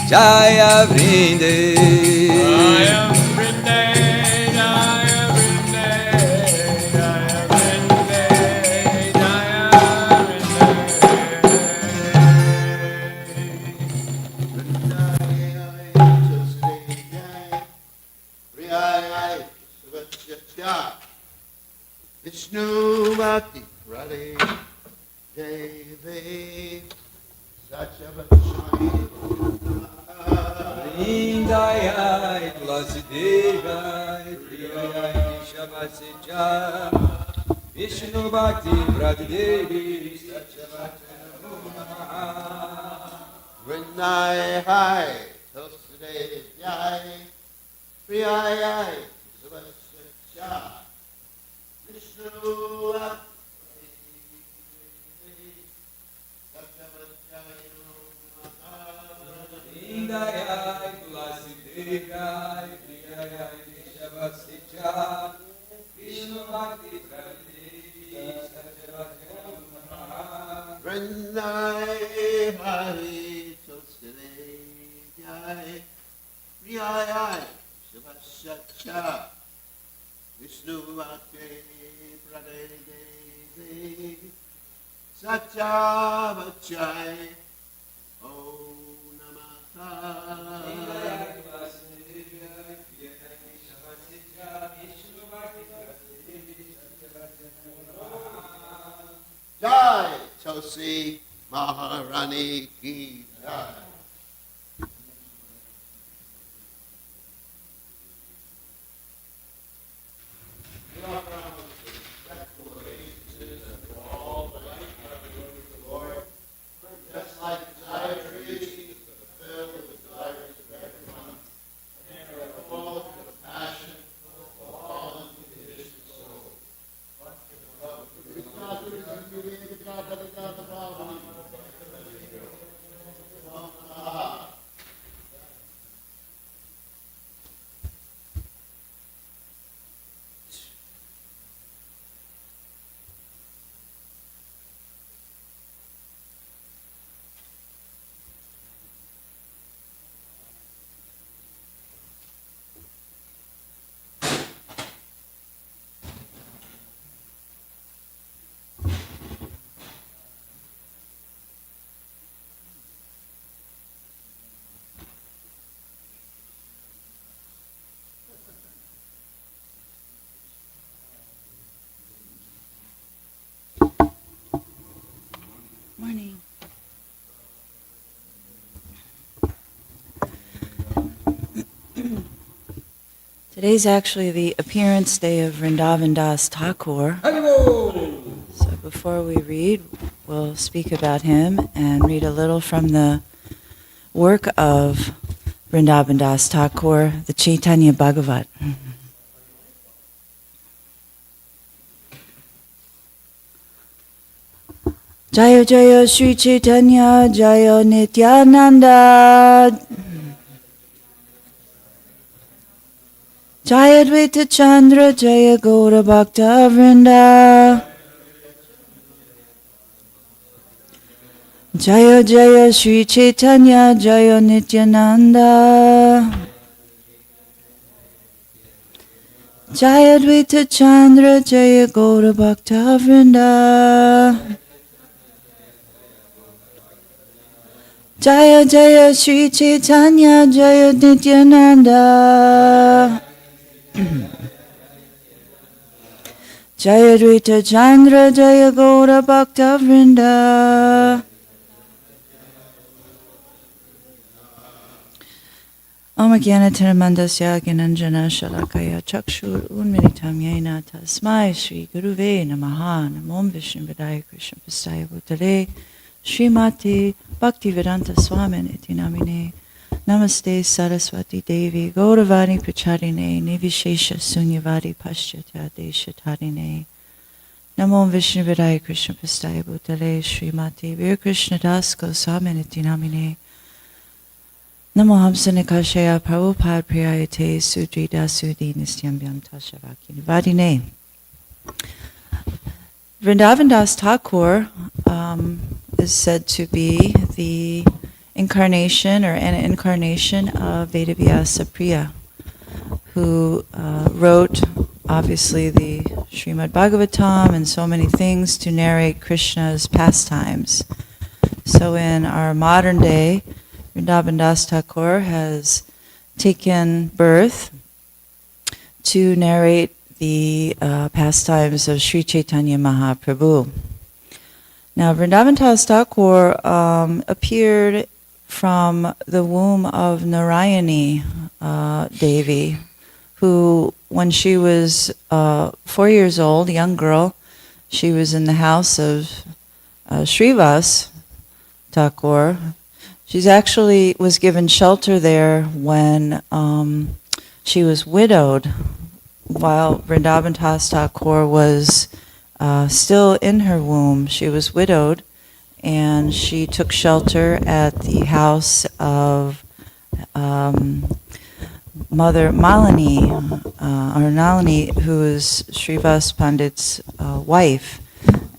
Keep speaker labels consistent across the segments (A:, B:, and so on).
A: Jaya Vrinde,
B: Jaya Vrinde, Jaya Vrinde, Jaya Vrinde, Jaya
C: Vrinde. Vishnu Bhakti Radhe Devi Satyavachai
A: Vrindayai Tulasi Devai, Priyayai Shabasija, Vishnu Bhakti Pradevi,
C: Vrindai Hai Tulsi Jai Priyayai Satyavachai Vishnu
A: Vrindayai Tulasi Devai, Priyayai Shabasija, Vishnu Bhakti Pradevi,
C: Vrindai Hari Tulsi Jai Priyayai Satyavachai Vishnu Bhakti Pradevi Satyavachai Om Namaha Jai Tulsi Maharani Ki Jai. Just like desire trees fulfill the desires of everyone, and are full of compassion for all unconditioned souls.
D: Morning. Today's actually the appearance day of Vrindavan Das Thakur. So before we read, we'll speak about him and read a little from the work of Vrindavan Das Thakur, the Chaitanya Bhagavat. Jaya Jaya Sri Chaitanya Jaya Nityananda Jaya Dvaita Chandra Jaya Gaura Bhakta Vrinda Jaya Jaya Sri Chaitanya Jaya Nityananda Jaya Dvaita Chandra Jaya Gaura Bhakta Vrinda Jaya Jaya Sri Chaitanya Jaya Nityananda Jaya Dvaita Chandra Jaya Gaura Bhakta Vrinda Om Jnana Tiramandasya Gnananjana Shalakaya Chakshur Unmilitam Yena Tasmai Shri Guruve Namaha Namom Vishnu Padaya Krishna Pastaya Bhutale Srimati Bhaktivedanta Swamin iti namine Namaste Saraswati Devi Gauravani Pracharine Nivishesha Sunyavadi Paschatya Deshatarine Namo Vishnu Vidaya Krishna Pastaya Bhutale Srimati Vir Krishna Das Goswamin iti namine Namo Hamsa Nikashaya Prabhupada Priyayate Sudri Dasudi Nistyambhyam Tashavaki Nivadine. Vrindavan Das Thakur is said to be the incarnation or an incarnation of Vedavyasa Priya, who wrote obviously the Srimad Bhagavatam and so many things to narrate Krishna's pastimes. So in our modern day, Vrindavan Das Thakur has taken birth to narrate the pastimes of Sri Chaitanya Mahaprabhu. Now, Vrindavan Das Thakur appeared from the womb of Narayani Devi, who, when she was 4 years old, a young girl, she was in the house of Srivas Thakur. She's actually was given shelter there when she was widowed, while Vrindavan Das Thakur was still in her womb. She was widowed, and she took shelter at the house of Mother Malini, or Nalini, who is Srivas Pandit's wife,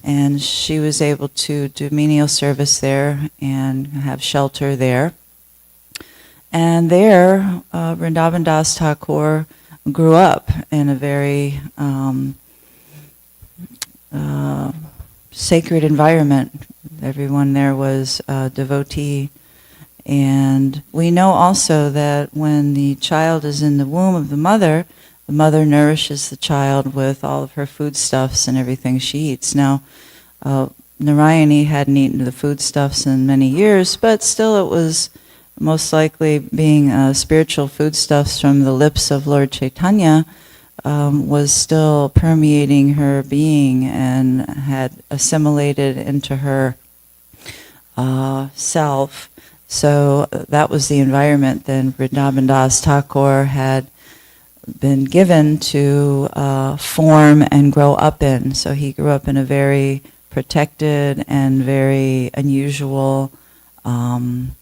D: and she was able to do menial service there and have shelter there. And there, Vrindavan Das Thakur grew up in a very sacred environment. Everyone there was a devotee. And we know also that when the child is in the womb of the mother nourishes the child with all of her foodstuffs and everything she eats. Now, Narayani hadn't eaten the foodstuffs in many years, but still it was most likely being spiritual foodstuffs from the lips of Lord Chaitanya was still permeating her being and had assimilated into her self. So that was the environment that Vrindavan Das Thakur had been given to form and grow up in. So he grew up in a very protected and very unusual and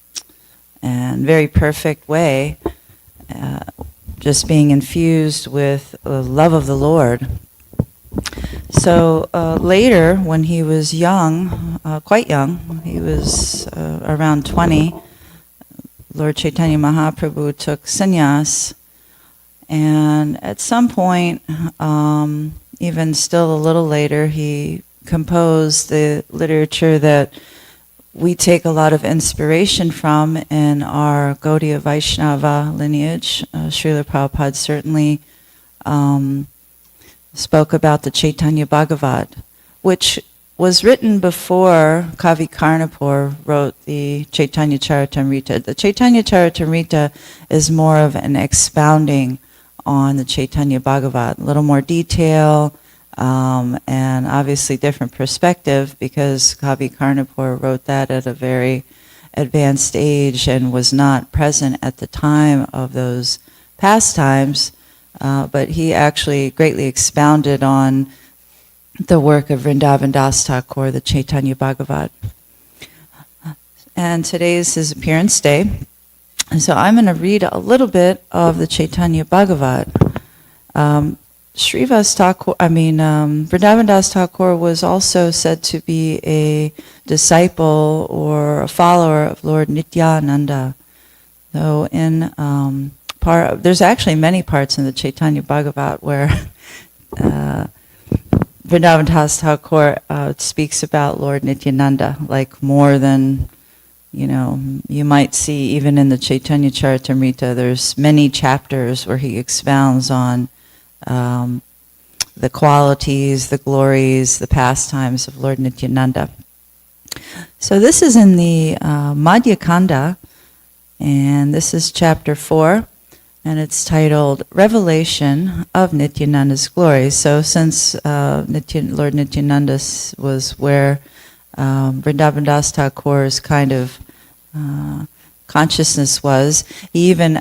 D: very perfect way, just being infused with the love of the Lord. So later, when he was young, quite young, he was around 20, Lord Chaitanya Mahaprabhu took sannyas, and at some point, even still a little later, he composed the literature that we take a lot of inspiration from in our Gaudiya Vaishnava lineage. Srila Prabhupada certainly spoke about the Chaitanya Bhagavat, which was written before Kavi Karnapur wrote the Chaitanya Charitamrita. The Chaitanya Charitamrita is more of an expounding on the Chaitanya Bhagavat, a little more detail, and obviously different perspective, because Kavi Karnapur wrote that at a very advanced age and was not present at the time of those pastimes. But he actually greatly expounded on the work of Vrindavan Das Thakur, the Chaitanya Bhagavat. And today is his appearance day. And so I'm going to read a little bit of the Chaitanya Bhagavat. Vrindavan Das Thakur was also said to be a disciple or a follower of Lord Nityananda. So in there's actually many parts in the Chaitanya Bhagavat where Vrindavan Das Thakur speaks about Lord Nityananda, like more than, you might see even in the Chaitanya Charitamrita, there's many chapters where he expounds on the qualities, the glories, the pastimes of Lord Nityananda. So this is in the Madhya Kanda, and this is chapter 4. And it's titled Revelation of Nityananda's Glory. So since Lord Nityananda was where Vrindavan Das Thakur's kind of consciousness was, he even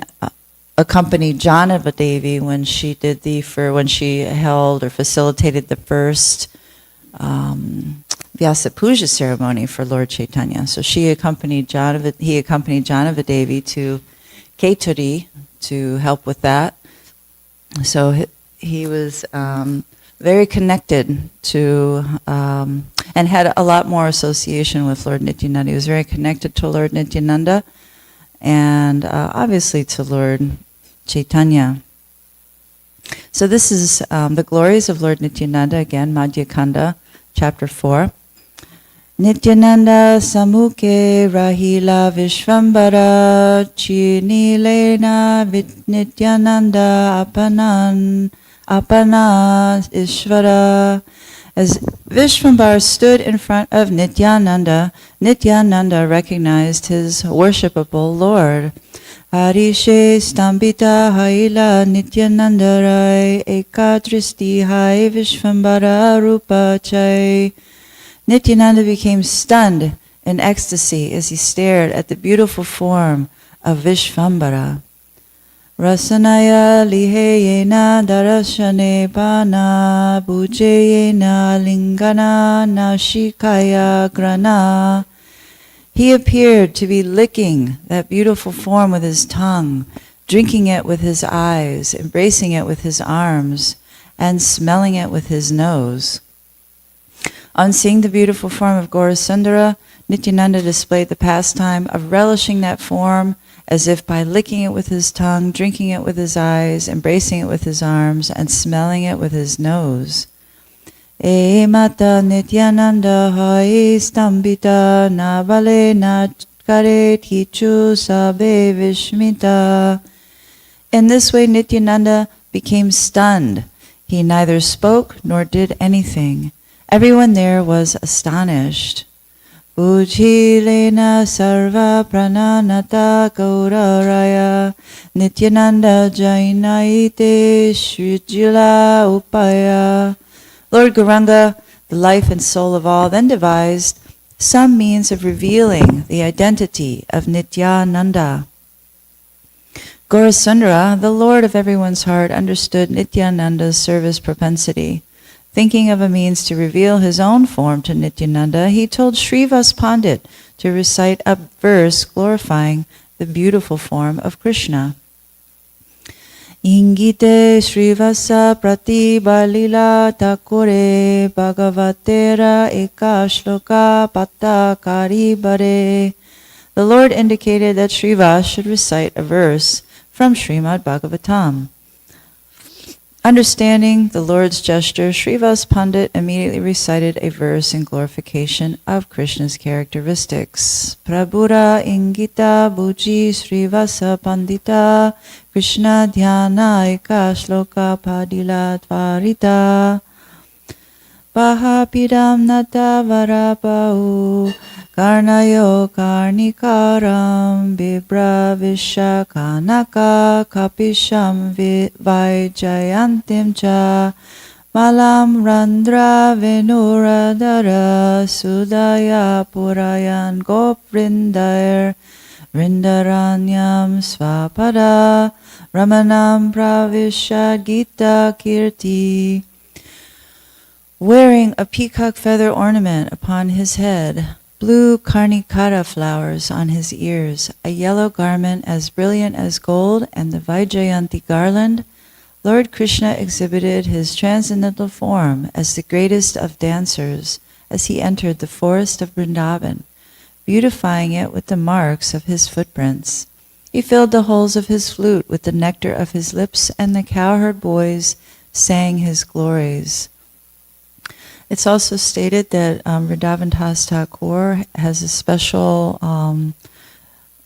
D: accompanied Janava Devi when she held or facilitated the first Vyasa Puja ceremony for Lord Chaitanya. So he accompanied Janava Devi to Keturi to help with that. So he was very connected to, and had a lot more association with Lord Nityananda. He was very connected to Lord Nityananda, and obviously to Lord Chaitanya. So this is the glories of Lord Nityananda, again, Madhya Kanda, chapter 4. Nityananda samukhe rahila vishvambara chinilena Nityananda apana ishvara. As Vishvambara stood in front of Nityananda, Nityananda recognized his worshipable Lord. Harishe stambita haila Nityanandarai ekadristi hai Vishvambara rupa chai. Nityananda became stunned in ecstasy as he stared at the beautiful form of Vishvambara. Rasanaya liheyena darashane pana bhujeyena lingana nashikaya grana. He appeared to be licking that beautiful form with his tongue, drinking it with his eyes, embracing it with his arms, and smelling it with his nose. On seeing the beautiful form of Gaurasundara, Nityananda displayed the pastime of relishing that form as if by licking it with his tongue, drinking it with his eyes, embracing it with his arms, and smelling it with his nose. E mata Nityananda hai stambita navale nachkaret hichu sabe vishmita. In this way Nityananda became stunned. He neither spoke nor did anything. Everyone there was astonished. Ujilena sarva prananata gauraraya Nityananda jainaite shrijila upaya. Lord Gauranga, the life and soul of all, then devised some means of revealing the identity of Nityananda. Gaurasundara, the Lord of everyone's heart, understood Nityananda's service propensity. Thinking of a means to reveal his own form to Nityananda, he told Srivas Pandit to recite a verse glorifying the beautiful form of Krishna. Ingite Srivasa Pratibalila Takure Bhagavatera Eka Shloka Patta Karibare. The Lord indicated that Srivas should recite a verse from Srimad Bhagavatam. Understanding the Lord's gesture, Srivas Pandit immediately recited a verse in glorification of Krishna's characteristics. Prabhura ingita buji Srivasa Pandita Krishna dhyana eka shloka padila tvarita. Pahapidam nata varapau karnayo karnikaram vibra vishakanaka kapisham vaijayantim cha malam randra venuradara sudaya purayan goprindair rindaranyam svapada ramanam pravishad gita kirti. Wearing a peacock feather ornament upon his head, blue karnikara flowers on his ears, a yellow garment as brilliant as gold, and the Vaijayanti garland, Lord Krishna exhibited his transcendental form as the greatest of dancers as he entered the forest of Vrindavan, beautifying it with the marks of his footprints. He filled the holes of his flute with the nectar of his lips, and the cowherd boys sang his glories. It's also stated that Vrindavan Das Thakur has a special,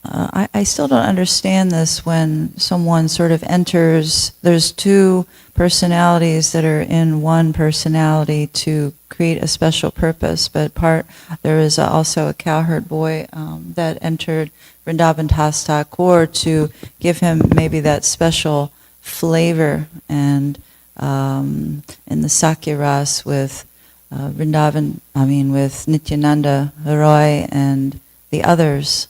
D: I still don't understand this when someone sort of enters, there's two personalities that are in one personality to create a special purpose, but there is also a cowherd boy that entered Vrindavan Das Thakur to give him maybe that special flavor, and in the Sakya Ras with with Nityananda Roy and the others.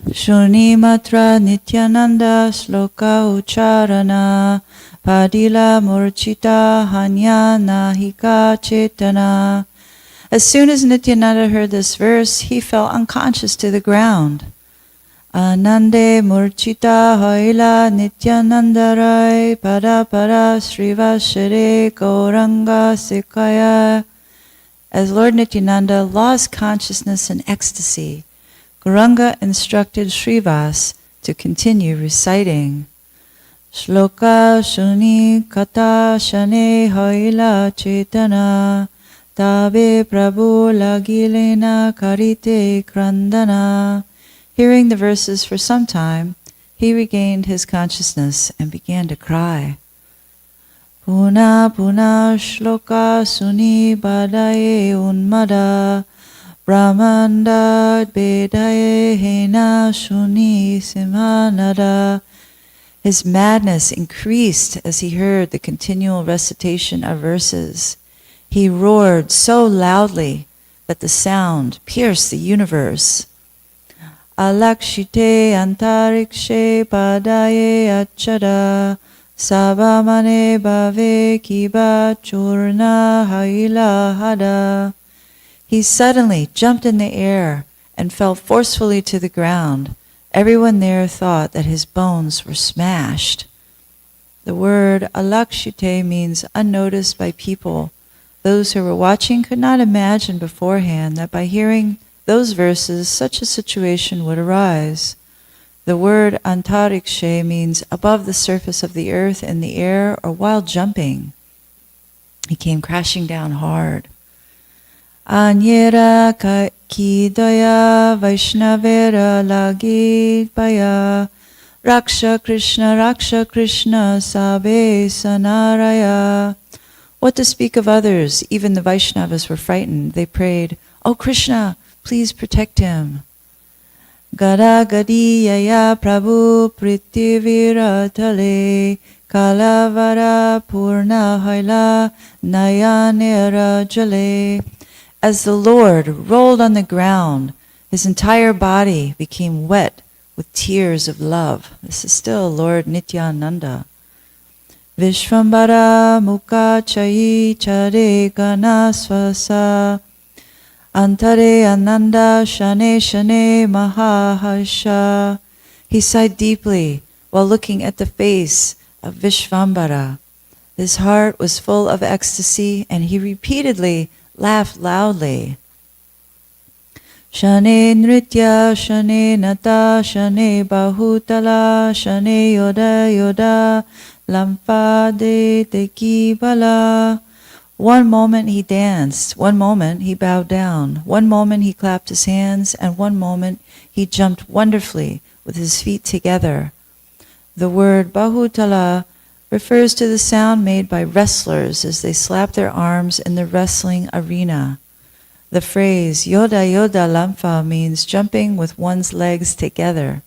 D: Shuni matra Nityananda shloka ucharana padila murchita hanya nahika chetana. As soon as Nityananda heard this verse, he fell unconscious to the ground. Anande murchita hoila Nityanandarai pada Srivashere Gauranga Sikaya. As Lord Nityananda lost consciousness in ecstasy, Gauranga instructed Srivas to continue reciting. Shloka shuni kata shane hoila chetana tabe prabhu lagilena karite krandana. Hearing the verses for some time, he regained his consciousness and began to cry. Puna puna shloka suni badaye unmada brahmanda bedaye hena shuni simhanada. His madness increased as he heard the continual recitation of verses. He roared so loudly that the sound pierced the universe. Alakshite antarikshe padaye achada sabamane bhave kiba churna haila hada. He suddenly jumped in the air and fell forcefully to the ground. Everyone there thought that his bones were smashed. The word alakshite means unnoticed by people. Those who were watching could not imagine beforehand that by hearing those verses such a situation would arise. The word antarikshe means above the surface of the earth, in the air, or while jumping. He came crashing down hard. Anyera kidaya Vaishnavera lagit baya Raksha Krishna Sabe Sanaraya. What to speak of others? Even the Vaishnavas were frightened. They prayed, "Oh Krishna, please protect him." Gada Gadiyaya Prabhu Pritivira Tale Kalavara Purna Haila Nayanera Jale. As the Lord rolled on the ground, his entire body became wet with tears of love. This is still Lord Nityananda. Vishvambara Mukha Chayi Chare Gana Swasa Antare Ananda Shane Shane Mahahasha. He sighed deeply while looking at the face of Vishvambara. His heart was full of ecstasy and he repeatedly laughed loudly. Shane Nritya, Shane Nata, Shane Bahutala, Shane Yoda Yoda, Lampa de Teki Bala. One moment he danced, one moment he bowed down, one moment he clapped his hands, and one moment he jumped wonderfully with his feet together. The word Bahutala refers to the sound made by wrestlers as they slap their arms in the wrestling arena. The phrase Yoda Yoda Lampa means jumping with one's legs together.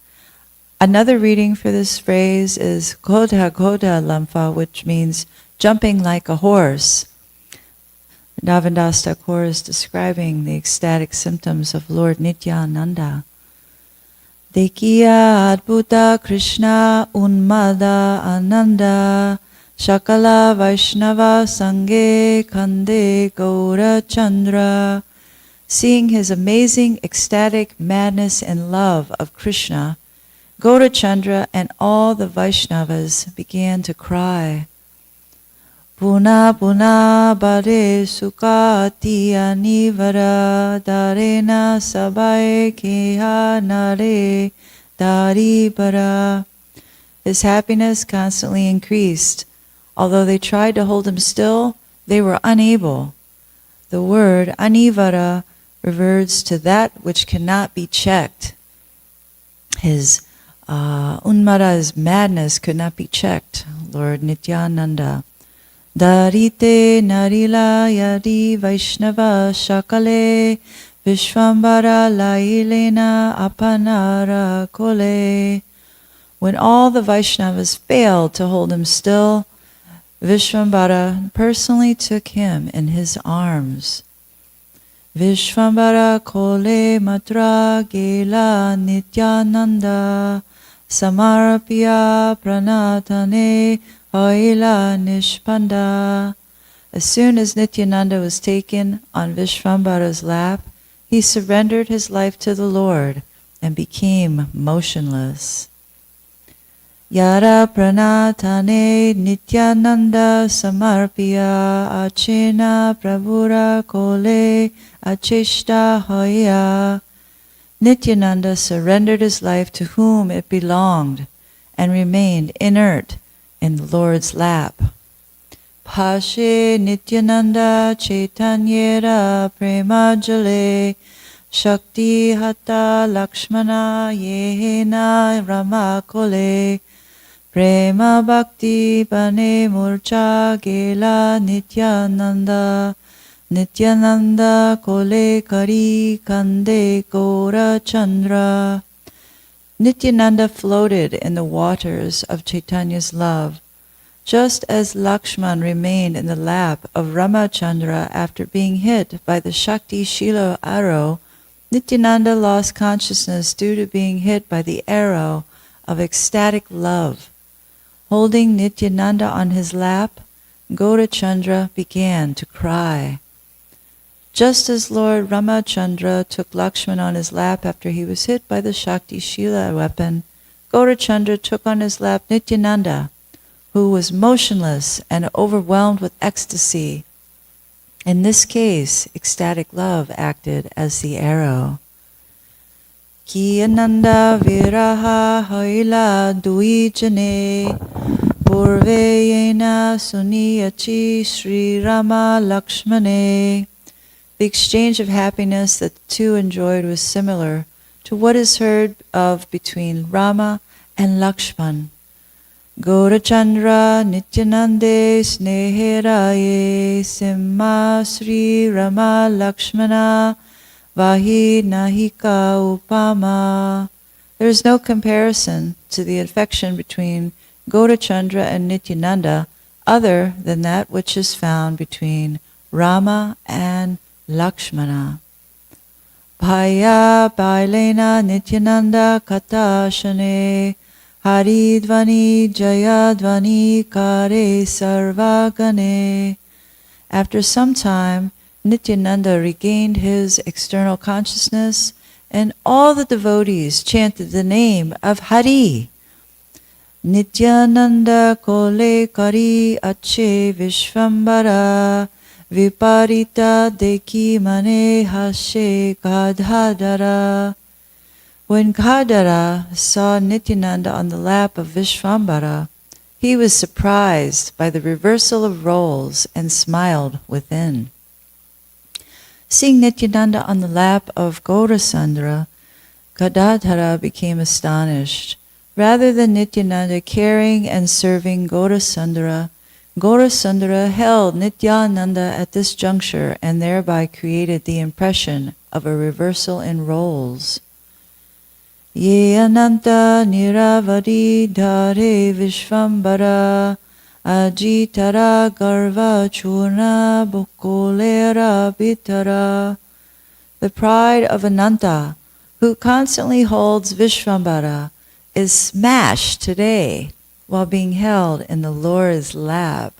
D: Another reading for this phrase is Goda Goda Lampa, which means jumping like a horse. Navandas Thakur is describing the ecstatic symptoms of Lord Nityananda. Dekiya Adbhuta Krishna Unmada Ananda Shakala Vaishnava Sange Kande Gaura Chandra. Seeing his amazing ecstatic madness and love of Krishna, Gaurachandra and all the Vaishnavas began to cry. Puna Puna Bare Sukati Anivara Darena Sabai Keha Nare Daribara. His happiness constantly increased. Although they tried to hold him still, they were unable. The word anivara refers to that which cannot be checked. His unmara, his madness, could not be checked. Lord Nityananda. Darite narila yadi Vaishnava shakale Vishvambara lailena apanara kole. When all the Vaishnavas failed to hold him still, Vishvambara personally took him in his arms. Vishvambara kole matra gela Nityananda samarapya pranatane Aila Nishpanda. As soon as Nityananda was taken on Vishvambara's lap, he surrendered his life to the Lord and became motionless. Yara pranatane Nityananda samarpya achena prabhura kole achishta hoya. Nityananda surrendered his life to whom it belonged and remained inert in the Lord's lap. Pashe Nityananda Chaitanyera Premajale Shakti Hata Lakshmana Yehena Ramakole Prema Bhakti Bane Murcha Gela Nityananda Nityananda Kole Kari Kande Gora Chandra. Nityananda floated in the waters of Chaitanya's love, just as Lakshman remained in the lap of Ramachandra after being hit by the Shakti Shila arrow. Nityananda lost consciousness due to being hit by the arrow of ecstatic love. Holding Nityananda on his lap, Gaurachandra began to cry. Just as Lord Ramachandra took Lakshman on his lap after he was hit by the Shakti Shila weapon, Gaurachandra took on his lap Nityananda, who was motionless and overwhelmed with ecstasy. In this case, ecstatic love acted as the arrow. Kiyananda viraha haila duijane purveyena suniyachi Sri Rama Lakshmane. The exchange of happiness that the two enjoyed was similar to what is heard of between Rama and Lakshman. Gaurachandra Nityanande Sneheraye Simha Sri Rama Lakshmana Vahi Nahika Upama. There is no comparison to the affection between Gaurachandra and Nityananda other than that which is found between Rama and Lakshmana. Bhaya Bailena Nityananda Katashane Haridvani Jayadvani Kare Sarvagane. After some time, Nityananda regained his external consciousness, and all the devotees chanted the name of Hari. Nityananda Kole Kari Ache Vishvambara Viparita Deki Mane Hashe Gadhadara. When Gadhara saw Nityananda on the lap of Vishvambara, he was surprised by the reversal of roles and smiled within. Seeing Nityananda on the lap of Gaurachandra, Gadadhara became astonished. Rather than Nityananda carrying and serving Gaurachandra, Gaurachandra held Nityananda at this juncture and thereby created the impression of a reversal in roles. Ye ananta niravadi dhare vishvambara ajitara garva churna bukolera bitara. The pride of Ananta, who constantly holds Vishvambara, is smashed today while being held in the Lord's lap.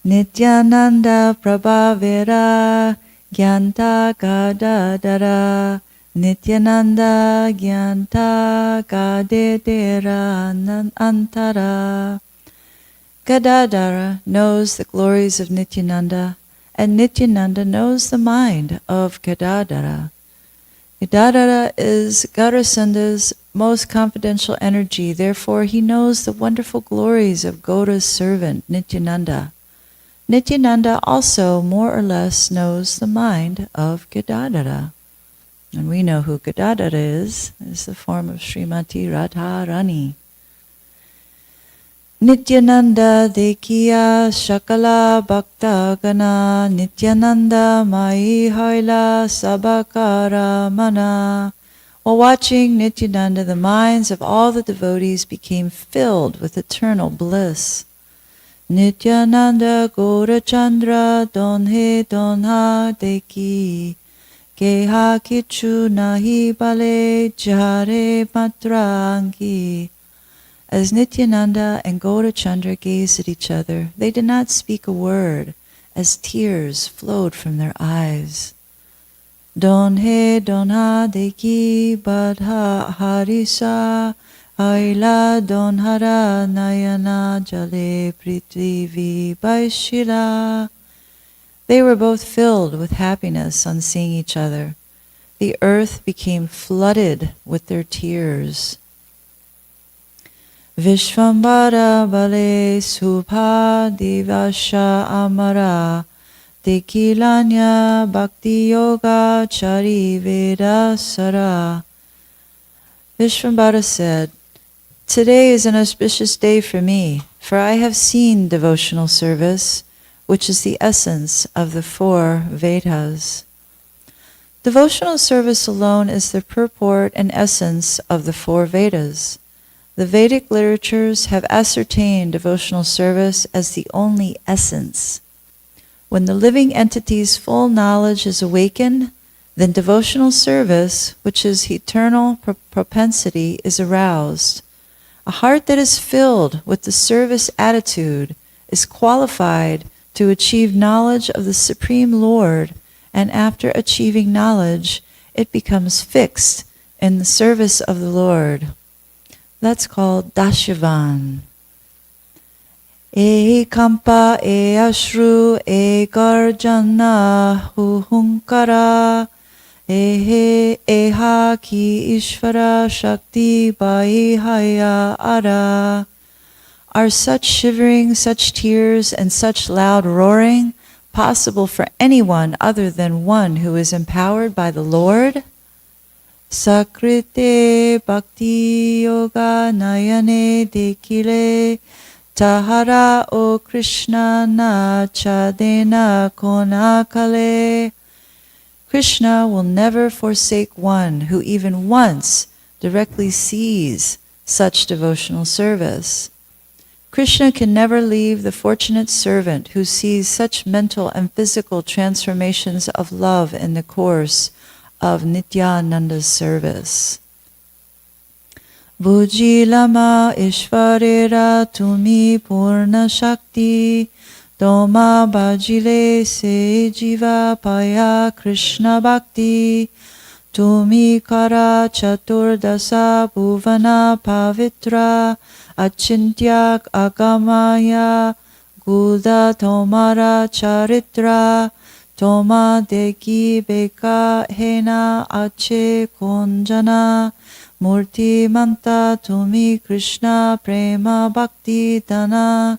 D: Nityananda Prabhavera Gyanta Gadadara Nityananda Gyanta Gadedera Antara. Gadadhara knows the glories of Nityananda, and Nityananda knows the mind of Gadadhara. Gadadhara is Gaurachandra's most confidential energy, therefore he knows the wonderful glories of Gaura's servant, Nityananda. Nityananda also more or less knows the mind of Gadadhara. And we know who Gadadhara is the form of Srimati Radharani. Nityananda Dekiya Shakala Bhakta Gana Nityananda Mai Haila Sabakara Mana. While watching Nityananda, the minds of all the devotees became filled with eternal bliss. Nityananda Gaurachandra Donhe Donha Deki Keha Kichu Nahi Bale Jare Matrangi. As Nityananda and Gaurachandra gazed at each other, they did not speak a word, as tears flowed from their eyes. Donhe Donha Deki Badha Harisa Aila Donhara Nayana Jale Prithivi Baishila. They were both filled with happiness on seeing each other. the earth became flooded with their tears. Vishvambara bale subha divasha amara dekilanya bhakti yoga chari veda sara. Vishvambara said, "Today is an auspicious day for me, for I have seen devotional service, which is the essence of the 4 Vedas." Devotional service alone is the purport and essence of the 4 Vedas. The Vedic literatures have ascertained devotional service as the only essence. When the living entity's full knowledge is awakened, then devotional service, which is eternal propensity, is aroused. A heart that is filled with the service attitude is qualified to achieve knowledge of the Supreme Lord, and after achieving knowledge, it becomes fixed in the service of the Lord. That's called dasyavan. E kampa e ashru e garjana huhunkara eha ki ishvara shakti bai haya ara. Are such shivering, such tears, and such loud roaring possible for anyone other than one who is empowered by the Lord? Sakrite bhakti yoga nayane dekile tahara o Krishna na chadena konakale. Krishna will never forsake one who even once directly sees such devotional service. Krishna can never leave the fortunate servant who sees such mental and physical transformations of love in the course of Nityananda's service. Bujilama Ishvarera Tumi Purna Shakti Doma Bajile Se Jiva Paya Krishna Bhakti Tumi Kara Chaturdasa Bhuvana Pavitra Achintyak Agamaya Guda Tomara Charitra Toma Deki Beka Hena Ache Konjana Murti Manta Tumi Krishna Prema Bhakti Dana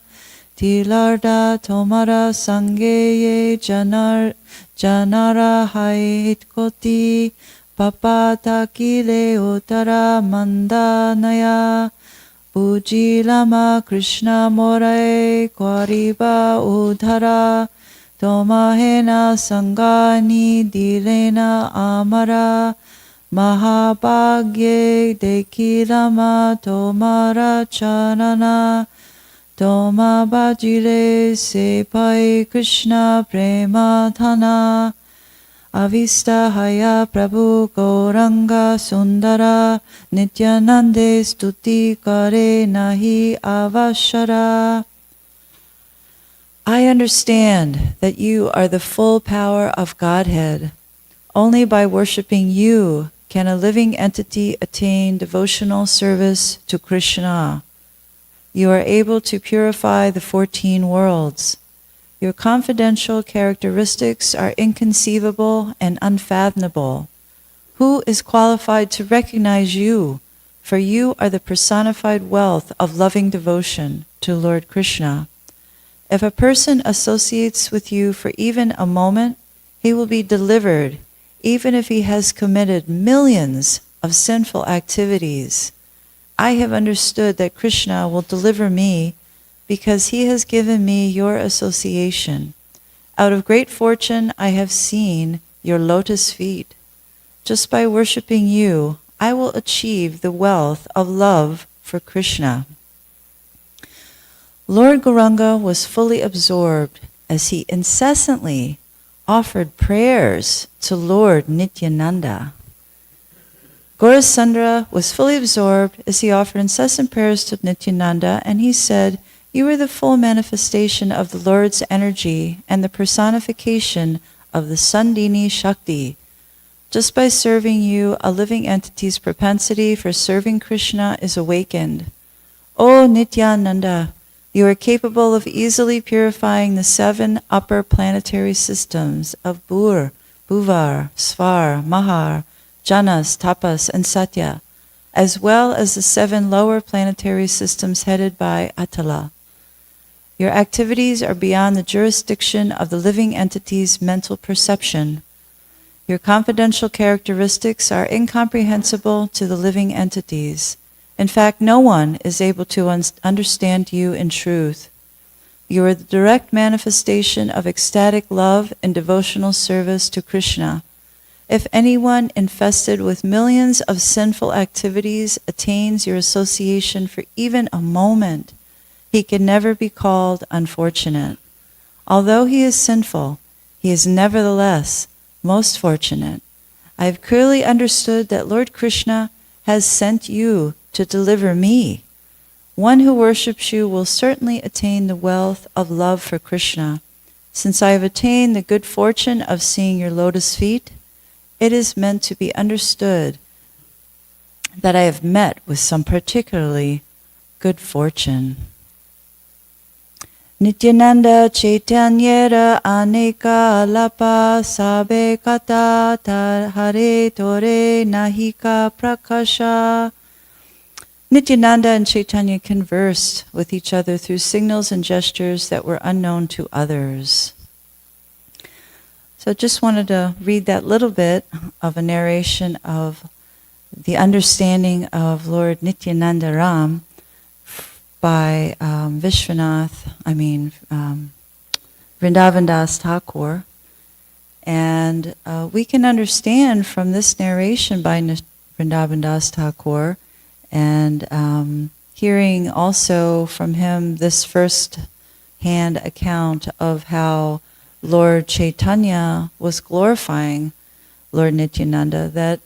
D: Tilarda Tomara Sangeye Janara Hait Koti Papa Takile Utara Mandanaya Bujilama Krishna Morai Kwariba Udhara Tomahena Sangani Dilena Amara Mahabhagye Dekilama Tomara Charana Toma Bajile Sepai Krishna Prema Thana Avista Haya Prabhu Gauranga Sundara Nityanande Stuti Kare Nahi Avashara. I understand that you are the full power of Godhead. Only by worshiping you can a living entity attain devotional service to Krishna. You are able to purify the 14 worlds. Your confidential characteristics are inconceivable and unfathomable. Who is qualified to recognize you? For you are the personified wealth of loving devotion to Lord Krishna. If a person associates with you for even a moment, he will be delivered, even if he has committed millions of sinful activities. I have understood that Krishna will deliver me because he has given me your association. Out of great fortune, I have seen your lotus feet. Just by worshiping you, I will achieve the wealth of love for Krishna. Lord Gauranga was fully absorbed as he incessantly offered prayers to Lord Nityananda. Gaurasundara was fully absorbed as he offered incessant prayers to Nityananda, and he said, "You are the full manifestation of the Lord's energy and the personification of the Sandini Shakti. Just by serving you, a living entity's propensity for serving Krishna is awakened. O Nityananda, you are capable of easily purifying the 7 upper planetary systems of Bur, Bhuvar, Svar, Mahar, Janas, Tapas, and Satya, as well as the 7 lower planetary systems headed by Atala. Your activities are beyond the jurisdiction of the living entity's mental perception. Your confidential characteristics are incomprehensible to the living entities. In fact, no one is able to understand you in truth. You are the direct manifestation of ecstatic love and devotional service to Krishna. If anyone infested with millions of sinful activities attains your association for even a moment, he can never be called unfortunate. Although he is sinful, he is nevertheless most fortunate. I have clearly understood that Lord Krishna has sent you to deliver me. One who worships you will certainly attain the wealth of love for Krishna. Since I have attained the good fortune of seeing your lotus feet, it is meant to be understood that I have met with some particularly good fortune. Nityananda Chaitanyera Aneka Lapa Sabe Kata Hare Tore Nahika Prakasha. Nityananda and Chaitanya conversed with each other through signals and gestures that were unknown to others. So just wanted to read that little bit of a narration of the understanding of Lord Nityananda Ram by Vrindavan Das Thakur. And we can understand from this narration by Vrindavan Das Thakur, and hearing also from him this first-hand account of how Lord Chaitanya was glorifying Lord Nityananda, that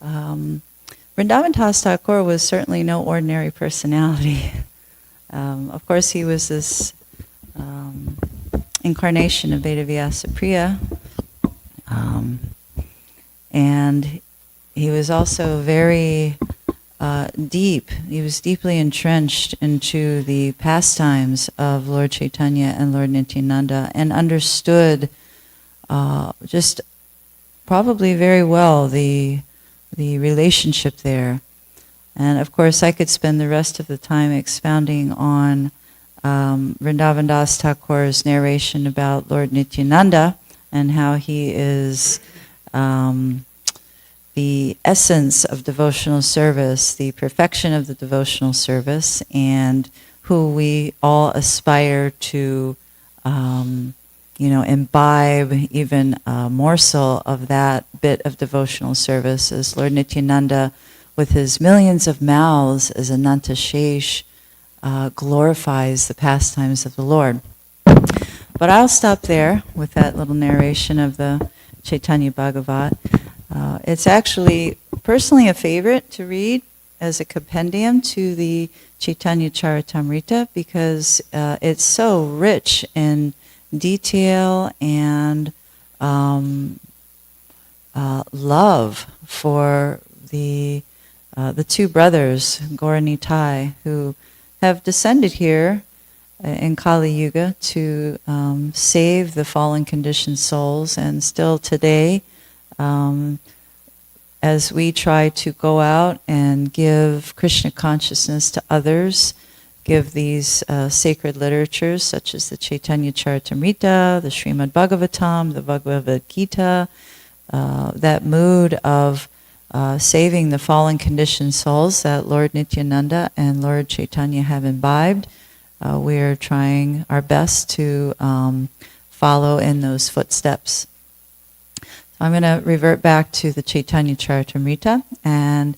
D: Vrindavan Das Thakur was certainly no ordinary personality. Of course, he was this incarnation of Vedavyasa Priya, and he was also very deep. He was deeply entrenched into the pastimes of Lord Chaitanya and Lord Nityananda, and understood just probably very well the relationship there. And of course, I could spend the rest of the time expounding on Vrindavan Das Thakur's narration about Lord Nityananda and how he is the essence of devotional service, the perfection of the devotional service, and who we all aspire to, imbibe even a morsel of that bit of devotional service, as Lord Nityananda, with his millions of mouths as Ananta Shesh, glorifies the pastimes of the Lord. But I'll stop there with that little narration of the Chaitanya Bhagavat. It's actually personally a favorite to read as a compendium to the Chaitanya Charitamrita, because it's so rich in detail and love for the two brothers, Gaura Nitai, who have descended here in Kali Yuga to save the fallen conditioned souls, and still today, as we try to go out and give Krishna consciousness to others, give these sacred literatures such as the Chaitanya Charitamrita, the Srimad Bhagavatam, the Bhagavad Gita, that mood of saving the fallen conditioned souls that Lord Nityananda and Lord Chaitanya have imbibed. We're trying our best to follow in those footsteps. I'm going to revert back to the Chaitanya Charitamrita, and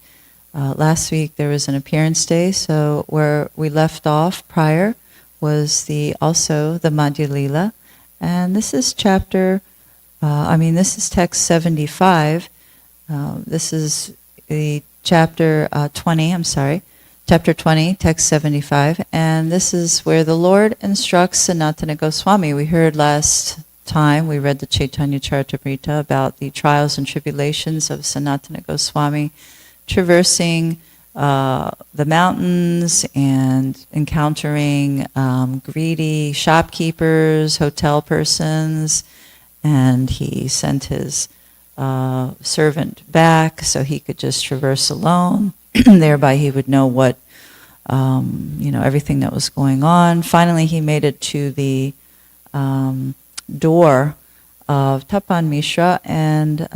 D: last week there was an appearance day, so where we left off prior was also the Madhya Lila, and this is this is text 75. This is the chapter 20, text 75, and this is where the Lord instructs Sanatana Goswami. We heard last time, we read the Chaitanya Charitamrita about the trials and tribulations of Sanatana Goswami traversing the mountains and encountering greedy shopkeepers, hotel persons, and he sent his servant back so he could just traverse alone. Thereby he would know what, everything that was going on. Finally, he made it to the door of Tapan Mishra, and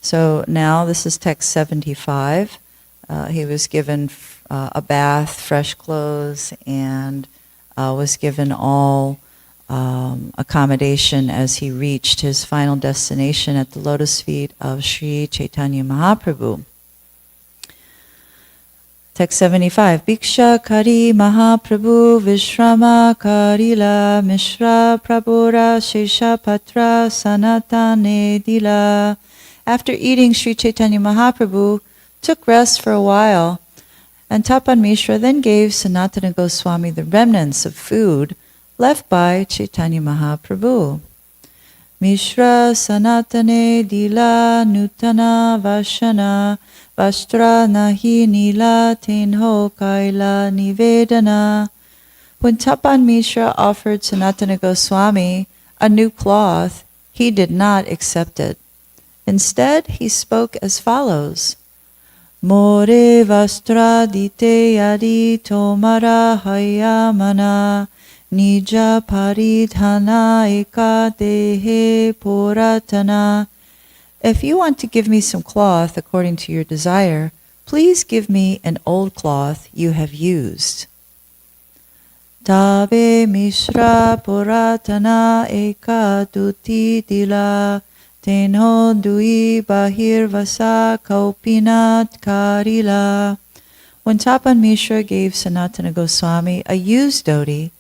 D: so now this is text 75. He was given a bath, fresh clothes, and was given all accommodation as he reached his final destination at the lotus feet of Sri Chaitanya Mahaprabhu. Text 75. Bhiksha Kari Mahaprabhu Vishrama Karila Mishra Prabhura Shesha Patra Sanatane Dila. After eating, Sri Chaitanya Mahaprabhu took rest for a while, and Tapan Mishra then gave Sanatana Goswami the remnants of food left by Chaitanya Mahaprabhu. Mishra Sanatane Dila Nutana Vashana Vastra Nahi Nila Tenho Kaila Nivedana. When Tapan Mishra offered Sanatana Goswami a new cloth, he did not accept it. Instead, he spoke as follows. More vastra dite yadi tomara hayamana nija paridhana eka dehe puratana. If you want to give me some cloth according to your desire, please give me an old cloth you have used. Tabe mishra puratana eka duti dila Tenho dui bahir vasa kaupinat karila. When Tapan Mishra gave Sanatana Goswami a used dhoti,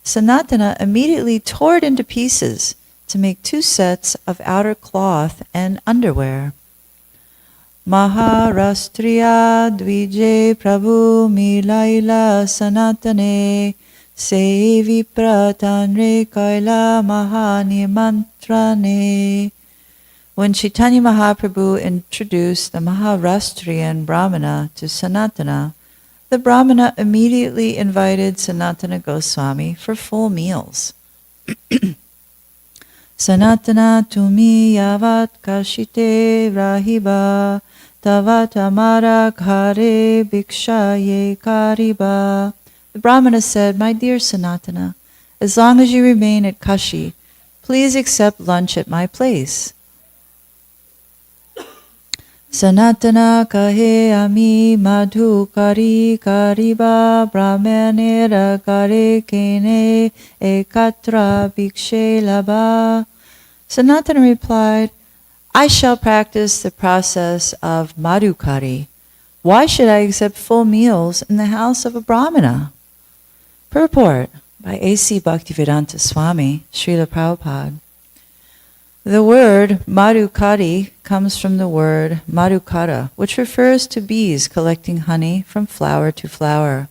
D: Sanatana immediately tore it into pieces to make 2 sets of outer cloth and underwear. Maharashtriya dvije prabhu milaila sanatane sevi pratanre kaila mahanimantrane. When Chaitanya Mahaprabhu introduced the Maharashtriyan Brahmana to Sanatana, the Brahmana immediately invited Sanatana Goswami for full meals. Sanatana tumi yavat kashite rahiba tavat amara ghare bhikshaye kariba. The Brahmana said, "My dear Sanatana, as long as you remain at Kashi, please accept lunch at my place." Sanatana kahe ami madhu kari kariba brahmanera kare kene ekatra bhikshe laba. Sanatana replied, "I shall practice the process of madhukari. Why should I accept full meals in the house of a brahmana?" Purport by A.C. Bhaktivedanta Swami, Srila Prabhupada. The word madhukari comes from the word madhukara, which refers to bees collecting honey from flower to flower.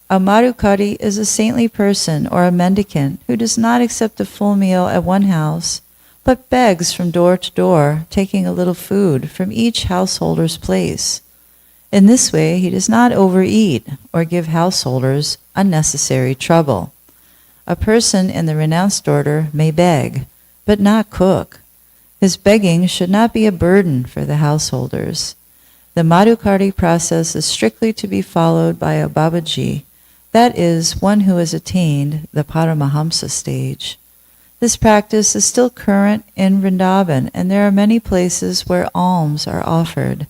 D: A madhukari is a saintly person or a mendicant who does not accept a full meal at one house, but begs from door to door, taking a little food from each householder's place. In this way, he does not overeat or give householders unnecessary trouble. A person in the renounced order may beg, but not cook. His begging should not be a burden for the householders. The madhukari process is strictly to be followed by a Babaji, that is, one who has attained the Paramahamsa stage. This practice is still current in Vrindavan, and there are many places where alms are offered.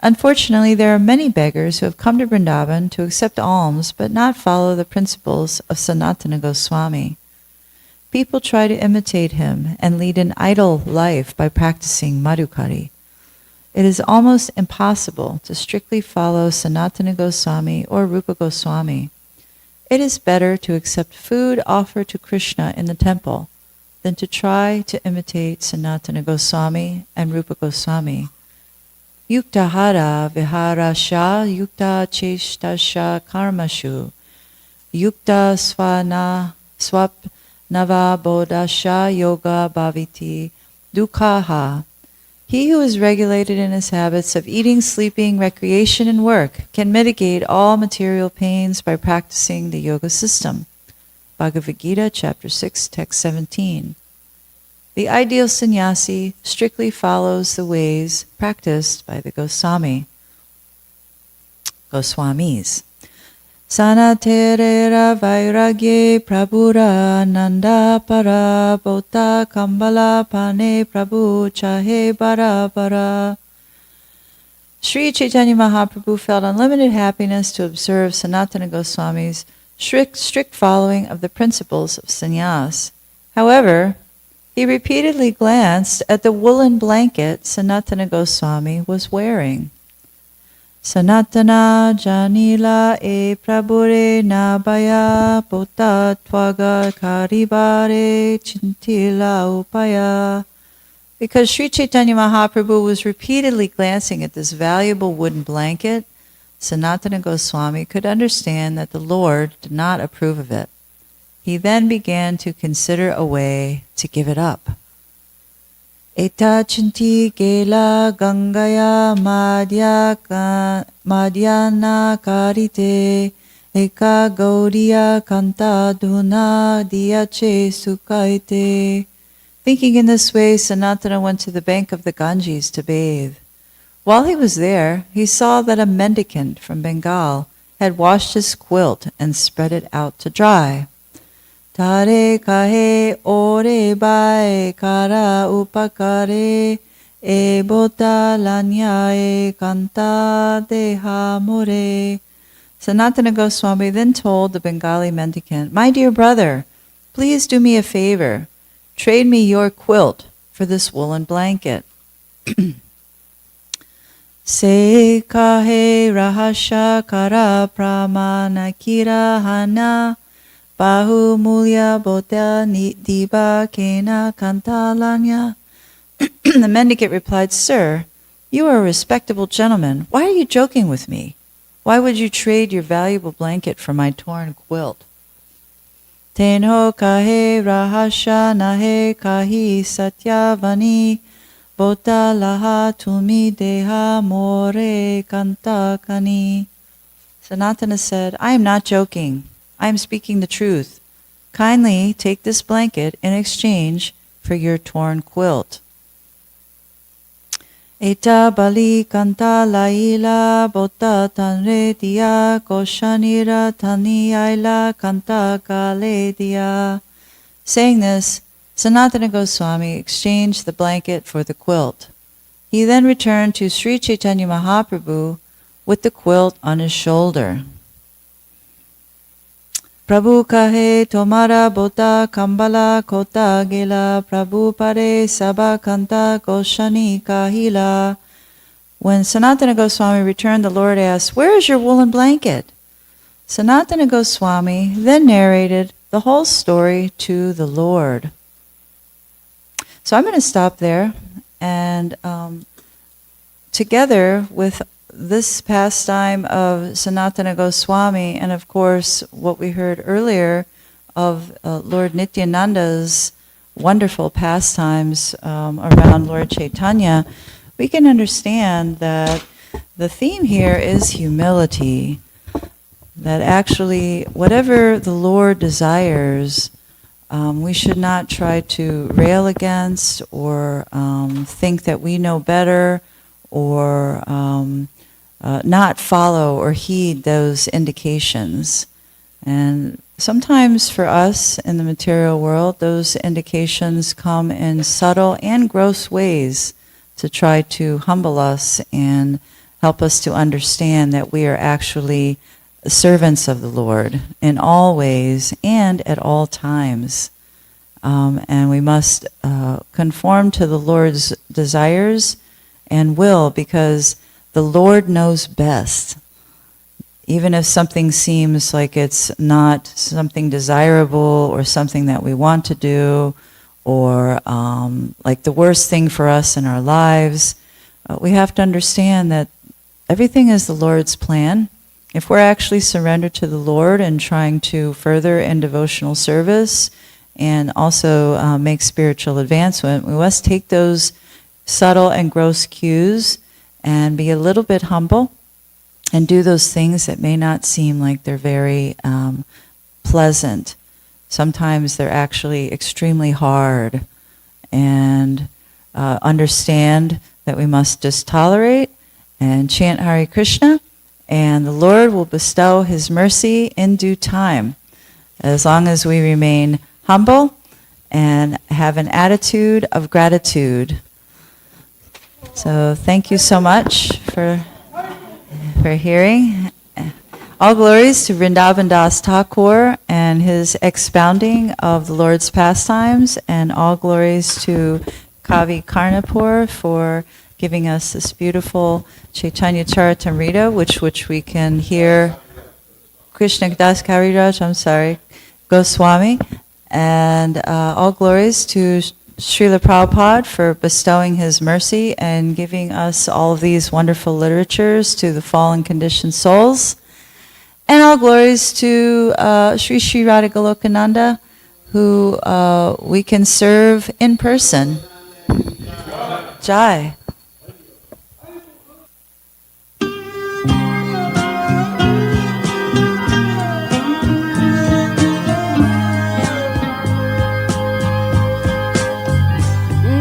D: Unfortunately, there are many beggars who have come to Vrindavan to accept alms but not follow the principles of Sanatana Goswami. People try to imitate him and lead an idle life by practicing madhukari. It is almost impossible to strictly follow Sanatana Goswami or Rupa Goswami. It is better to accept food offered to Krishna in the temple than to try to imitate Sanatana Goswami and Rupa Goswami. Yukta hara viharasha yukta cheshtasha karmashu yukta swapnava bodhasha yoga bhaviti dukhaha. He who is regulated in his habits of eating, sleeping, recreation, and work can mitigate all material pains by practicing the yoga system. Bhagavad Gita, chapter 6, text 17. The ideal sannyasi strictly follows the ways practiced by the Goswamis. Sanaterera vairagye prabhura nanda para bota kambala pane prabhu chahe bara bara. Sri Chaitanya Mahaprabhu felt unlimited happiness to observe Sanatana Goswami's strict following of the principles of sannyas. However, he repeatedly glanced at the woolen blanket Sanatana Goswami was wearing. Sanatana janila e prabhure nabaya pota twaga karibare chintila upaya. Because Sri Chaitanya Mahaprabhu was repeatedly glancing at this valuable wooden blanket, Sanatana Goswami could understand that the Lord did not approve of it. He then began to consider a way to give it up. Eta chinti gela gangaya madhyana karite eka gaudiya kanta duna diyache sukaite. Thinking in this way, Sanatana went to the bank of the Ganges to bathe. While he was there, he saw that a mendicant from Bengal had washed his quilt and spread it out to dry. Tare kahe ore bae kara upakare e bota lanyae kanta deha more. Sanatana Goswami then told the Bengali mendicant, "My dear brother, please do me a favor. Trade me your quilt for this woolen blanket." Se kahe rahasya kara pramana kira hana bahu mulya bota diba kena kantalanya. The mendicant replied, "Sir, you are a respectable gentleman. Why are you joking with me? Why would you trade your valuable blanket for my torn quilt?" Tenho kahe rahasya nahe kahi satyavani bota laha tumi deha more kanta kani. Sanatana said, "I am not joking. I am speaking the truth. Kindly take this blanket in exchange for your torn quilt." Eta bali kanta laila bota tanre dia koshanira tani aila kanta kale dia. Saying this, Sanatana Goswami exchanged the blanket for the quilt. He then returned to Sri Chaitanya Mahaprabhu with the quilt on his shoulder. Prabhu kahe tomara bota kambala kota gela Prabhu pare sabha kanta goshani kahila. When Sanatana Goswami returned, the Lord asked, "Where is your woolen blanket?" Sanatana Goswami then narrated the whole story to the Lord. So I'm going to stop there, and together with this pastime of Sanatana Goswami, and of course what we heard earlier of Lord Nityananda's wonderful pastimes around Lord Chaitanya, we can understand that the theme here is humility. That actually, whatever the Lord desires, we should not try to rail against or think that we know better or not follow or heed those indications. And sometimes for us in the material world, those indications come in subtle and gross ways to try to humble us and help us to understand that we are actually servants of the Lord in all ways and at all times. And we must conform to the Lord's desires and will, because the Lord knows best. Even if something seems like it's not something desirable or something that we want to do, or like the worst thing for us in our lives, we have to understand that everything is the Lord's plan. If we're actually surrendered to the Lord and trying to further in devotional service and also make spiritual advancement, we must take those subtle and gross cues and be a little bit humble and do those things that may not seem like they're very pleasant. Sometimes they're actually extremely hard, and understand that we must just tolerate and chant Hare Krishna, and the Lord will bestow His mercy in due time, as long as we remain humble and have an attitude of gratitude. So thank you so much for hearing. All glories to Vrindavan Das Thakur and his expounding of the Lord's pastimes, and all glories to Kavi Karnapur for giving us this beautiful Chaitanya Charitamrita, which we can hear Krishna Das Kaviraj, Goswami, and all glories to Srila Prabhupada for bestowing his mercy and giving us all of these wonderful literatures to the fallen conditioned souls. And all glories to Sri Sri Radha Golokananda, who we can serve in person. Jai.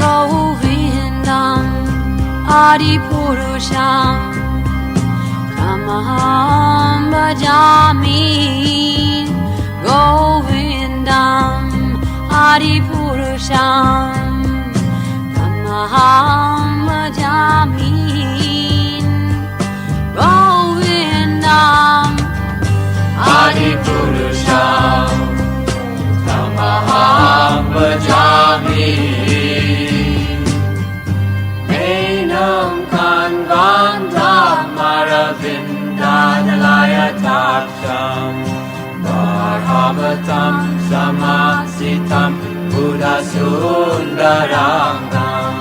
E: Govindam Adipurusham Tamaham Bhajami. Govindam Adipurusham Tamaham Bhajami. Govindam
B: Adipurusham Tamaham Bhajami. Enam Kanvantam Aravindadalaya Taksham Bharavatam Samasitam Buddha Sundarangam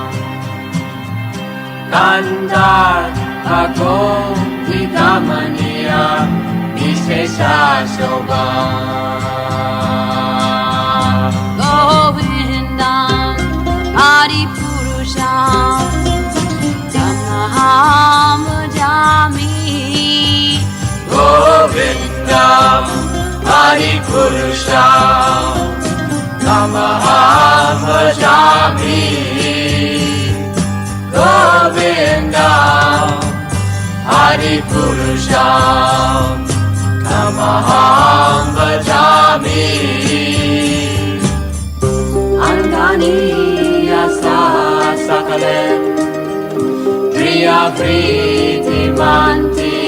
B: Kandar Agom Vidamaniya Vishesha Shobha.
E: Govindam Adipurusham Tamaham Bhajami.
B: Govindam Adipurusham Tamaham Bhajami. Govindam Adipurusham Tamaham Bhajami. Angani Yasa Sakalen Priya Priti Manti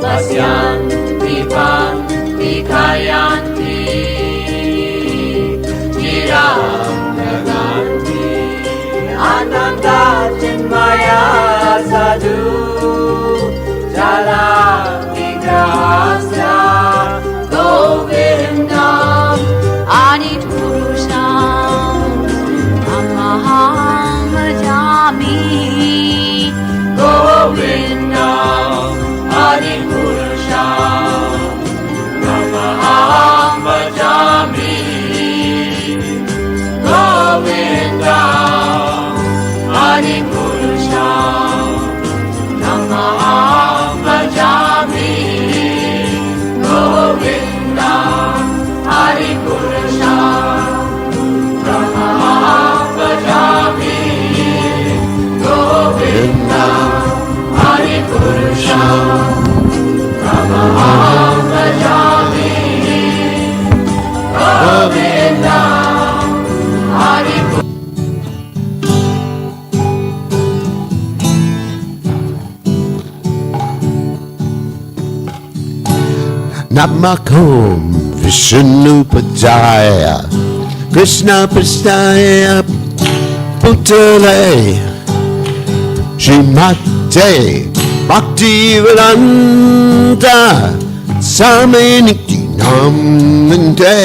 B: Pasyanti Panti Kayanti Jiram Naganti Ananda Chinmaya Sadhu Jala Vigrahasya.
E: Govindam Adipurusham Tamaham Bhajami.
B: Govindam Adipurusham Tamaham Bhajami. Govindam Adipurusham Tamaham Bhajami. Govindam Adipurusham Tamaham Bhajami. Govindam Adipurusham Tamaham Bhajami. Govindam Adipurusham.
C: Namakum Vishnu Pajaya Krishna Prasthaya Putale Shrimate Bhakti Vedanta Samaniki Namante.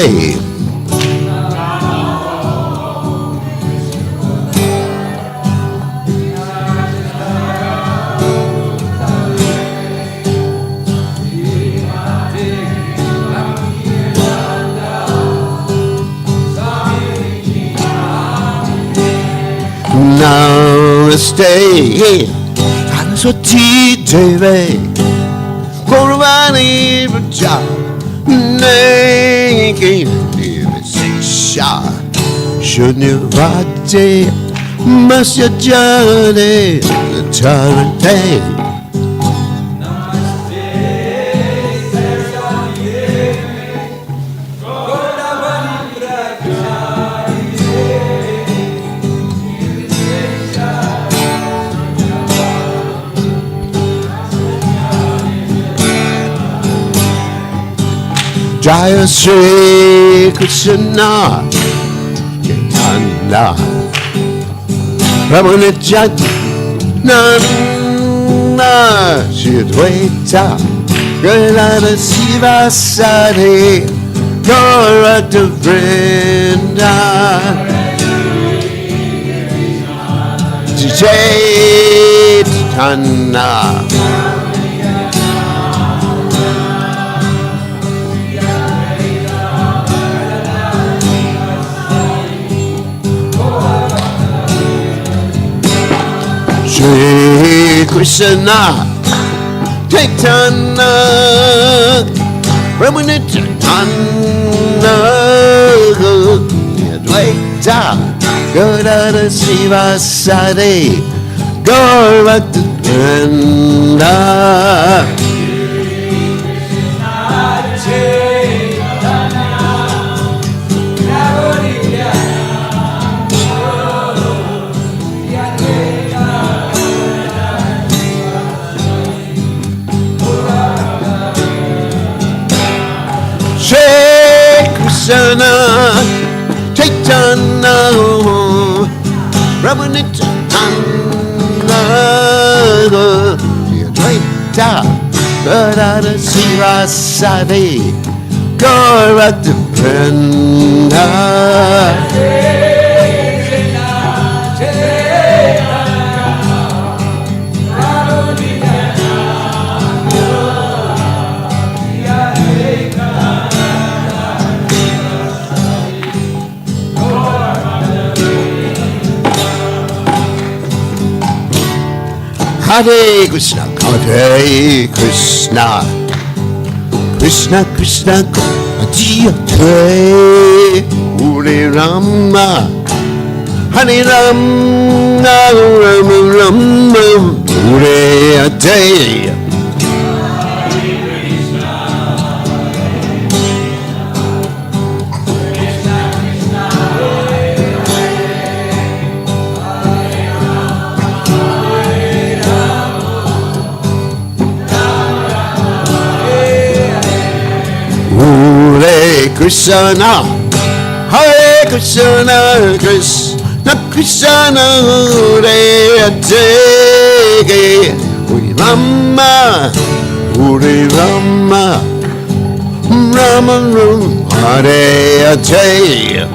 C: Namaste Saraswati Devi Gauravani Vraja Neke Nivasesha Shunivate Masya Jane Tarate Jaya Sri Krishna Chaitanya Ramanujat Nana Shidwaita Granada Siva Sadi Gaurata Vrinda Chaitanya Shri Krishna Chaitanya Ramana Chaitanya Advaita Gaurada Siva Sadi Gaurata Vrinda Krishna Chaitanya Ramana Chaitanya Advaita Gaurada Siva Sadi Gaurata Vrinda Hare Krishna, Hare Krishna, Krishna Krishna, Hare Hare Rama, Hare Rama, Rama Rama, Hare Hare. Krishna, Hare Krishna, Krishna Krishna, Hare Hare, Hare Rama, Hare Rama, Rama Rama, Hare Hare.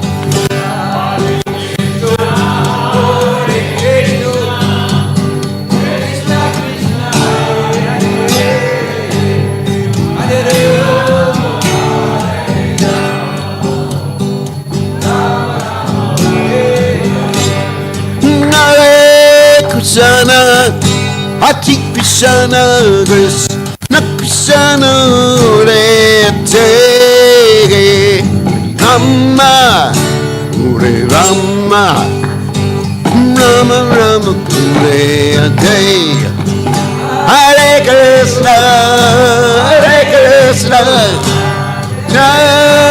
C: Krishna, Hare Krishna, Krishna Krishna, Hare Hare, Rama, Hare Rama, Rama Rama, Hare Hare. Hare Krishna, Hare Krishna,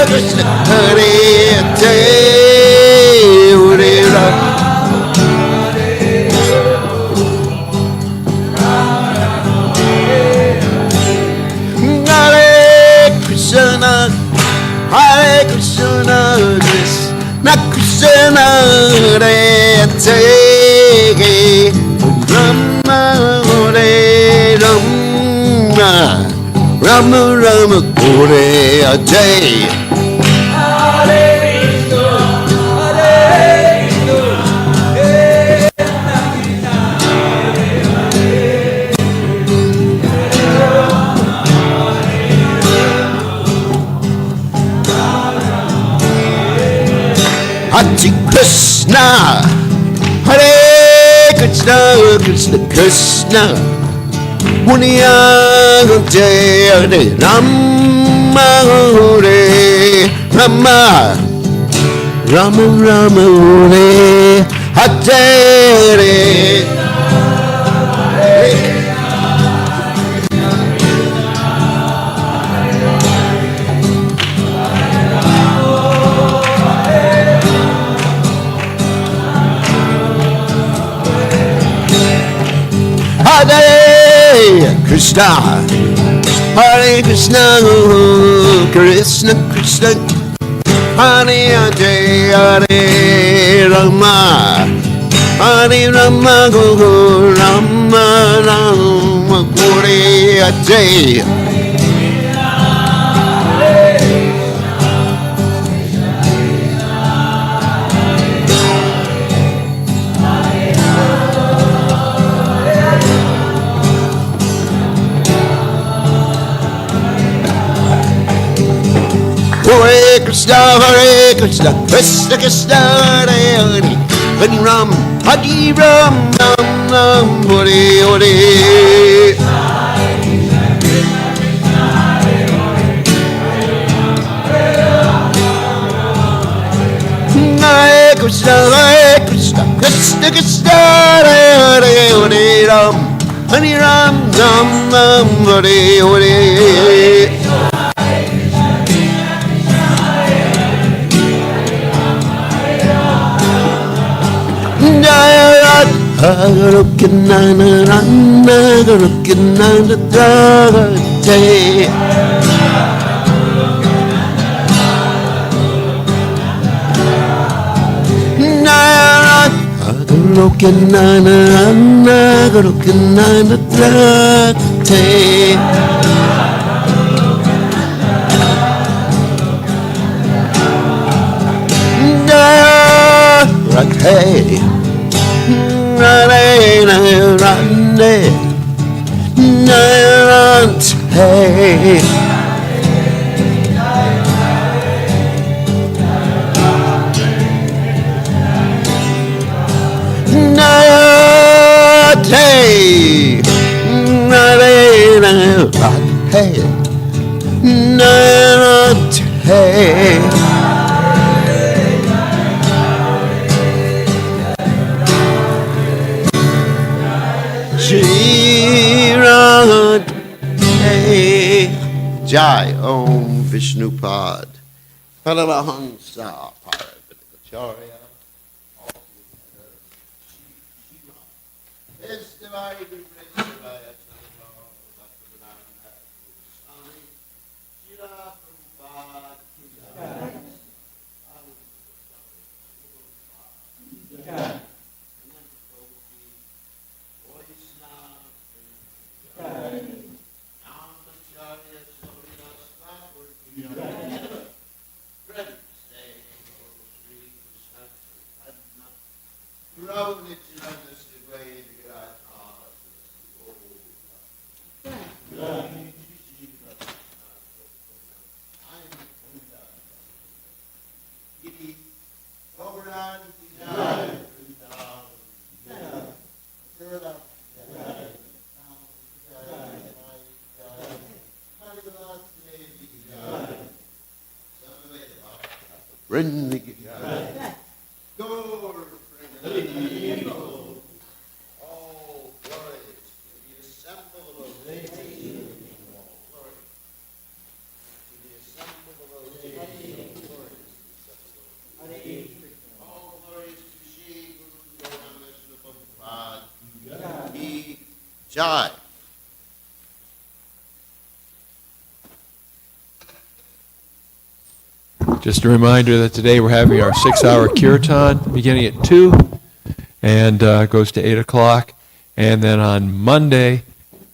C: Krishna Hare Hare, Hare Rama. Hare Krishna, Krishna Krishna, Hare Hare, Rama Hare Rama, Rama Rama, Hare Hare. Hare Krishna, Hare Krishna, Krishna Krishna, Muniyagante, Hare Rama, Hare Rama, Rama Rama Ure Hare. Hare Krishna, Hare Krishna, Krishna Krishna, Hare Hare, Hare Rama, Hare Rama, Rama Rama, Hare Hare. Hare Krishna, Krishna Krishna, Hare Hare, Hare Ram, Ram Ram, Hare Hare. Hare Krishna, Krishna Krishna, Hare Hare, Hare Ram, Ram Ram, Hare Hare. Agarukinana Rana Agarukinana Dragate Agarukinana Rana Agarukinana Dragate Dragate Run, Jai Om Vishnupad Paramahansa Parabhakacharya Jai.
F: Just a reminder that today we're having our 6-hour kirtan beginning at 2 and goes to 8 o'clock. And then on Monday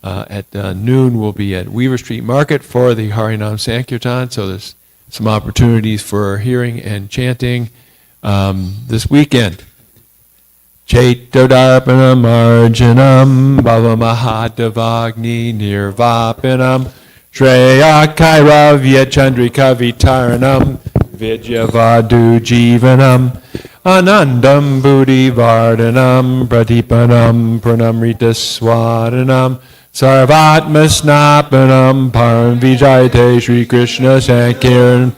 F: at noon we'll be at Weaver Street Market for the Harinam Sankirtan. So there's some opportunities for hearing and chanting this weekend. Chaitodarpanam Arjanam Bhavamahadavagni Nirvapanam Shreya Kairavya Chandrika Vitaranam Vidyavadu Jivanam Anandam Buddhi Vardhanam Pratipanam Pranamrita Swadanam Sarvatmasnapanam Param Vijayate Shri Krishna Sankiran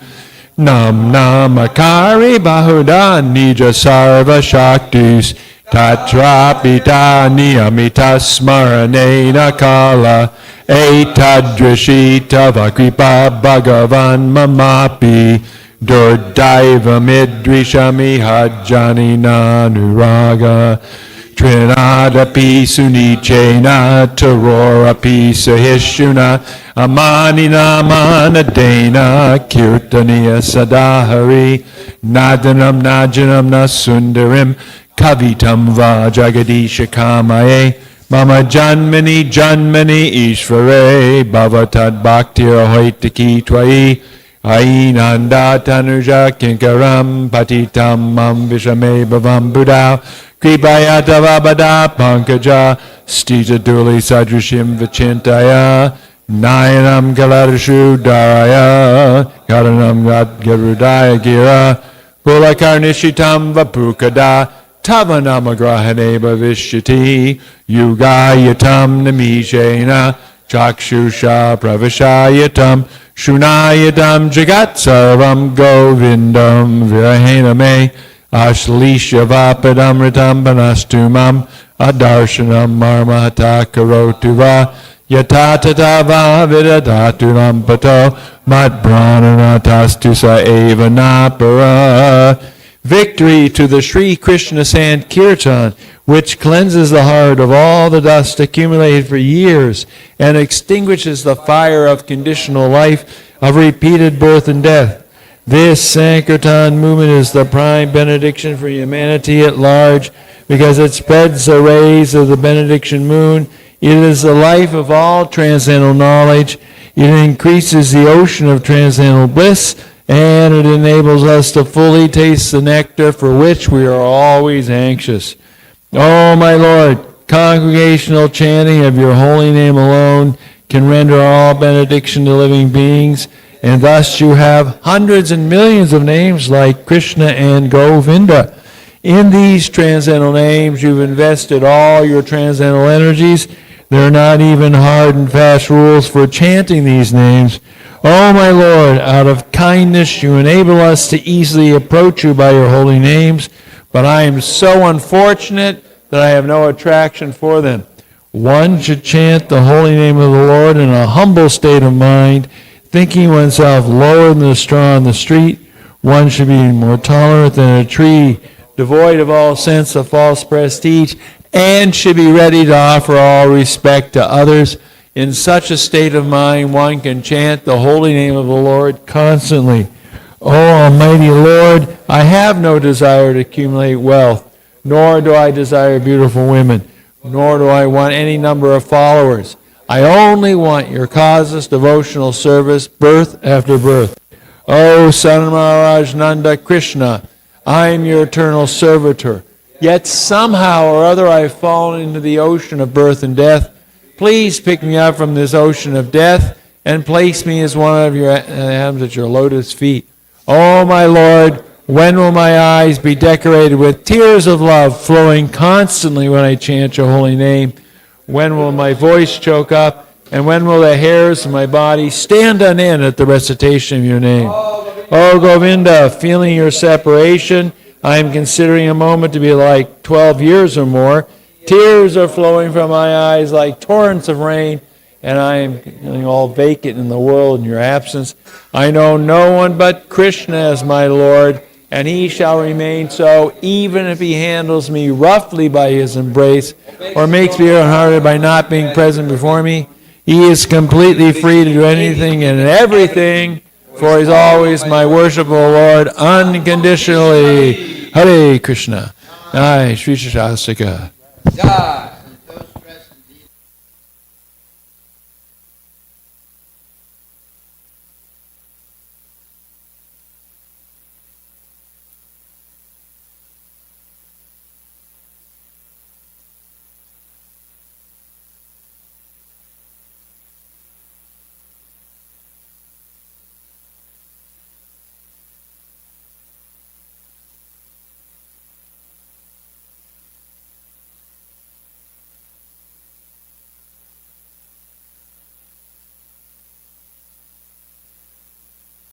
F: Nam Namakari Bahuda Nija Sarva Shaktis Tatrapita Niyamita Smaranena Kala Etadrishita Vakripa Bhagavan Mamapi Durdaiva Midrishami Hajjani Nanuraga Trinadapi Sunichena Tarorapi Sahishuna Amanina Manadena Kirtaniya Sadahari Nadanam Najanam Nasundarim Kavitam Va Jagadisha Kamaye Mama Janmani Janmani Ishvare Bhavatad Bhaktir Hoitaki Twai Ainanda Tanuja Kinkaram Patitam Mam Vishame Bhavam Buddha Kripayata Vabada Pankaja Stita Duli Sadrishim Vichintaya Nayanam Galadashu Daraya Karanam Garudaya Gira Pulakarnishitam Vapukada Tavanamagrahane Bhavishiti Yugayatam Namishena Chakshusha Pravishayatam Shunayatam Jagat Sarvam Govindam Virahename Ashlisha Vapadamritam Banastumam Adarshanam Marmahata Karotuva Yatatava Vidadaturam Pato Matprananatastusa Eva Napara. Victory to the Sri Krishna Sankirtan, which cleanses the heart of all the dust accumulated for years and extinguishes the fire of conditional life, of repeated birth and death. This Sankirtan movement is the prime benediction for humanity at large because it spreads the rays of the benediction moon. It is the life of all transcendental knowledge. It increases the ocean of transcendental bliss, and it enables us to fully taste the nectar for which we are always anxious. Oh, my Lord, congregational chanting of your holy name alone can render all benediction to living beings, and thus you have hundreds and millions of names like Krishna and Govinda. In these transcendental names, you've invested all your transcendental energies. There are not even hard and fast rules for chanting these names. Oh, my Lord, out of kindness you enable us to easily approach you by your holy names, but I am so unfortunate that I have no attraction for them. One should chant the holy name of the Lord in a humble state of mind, thinking oneself lower than the straw on the street. One should be more tolerant than a tree, devoid of all sense of false prestige, and should be ready to offer all respect to others. In such a state of mind, one can chant the holy name of the Lord constantly. O Almighty Lord, I have no desire to accumulate wealth, nor do I desire beautiful women, nor do I want any number of followers. I only want your causeless devotional service, birth after birth. O Son of Maharaj Nanda Krishna, I am your eternal servitor. Yet somehow or other I have fallen into the ocean of birth and death. Please pick me up from this ocean of death and place me as one of your atoms at your lotus feet. Oh, my Lord, when will my eyes be decorated with tears of love flowing constantly when I chant your holy name? When will my voice choke up? And when will the hairs of my body stand on end at the recitation of your name? Oh, Govinda, feeling your separation, I am considering a moment to be like 12 years or more. Tears are flowing from my eyes like torrents of rain, and I am feeling all vacant in the world in your absence. I know no one but Krishna as my Lord, and he shall remain so even if he handles me roughly by his embrace or makes me unhearted by not being present before me. He is completely free to do anything and everything, for he is always my worshipful Lord unconditionally. Hare Krishna. Jai Sri Shastika.
A: Jai.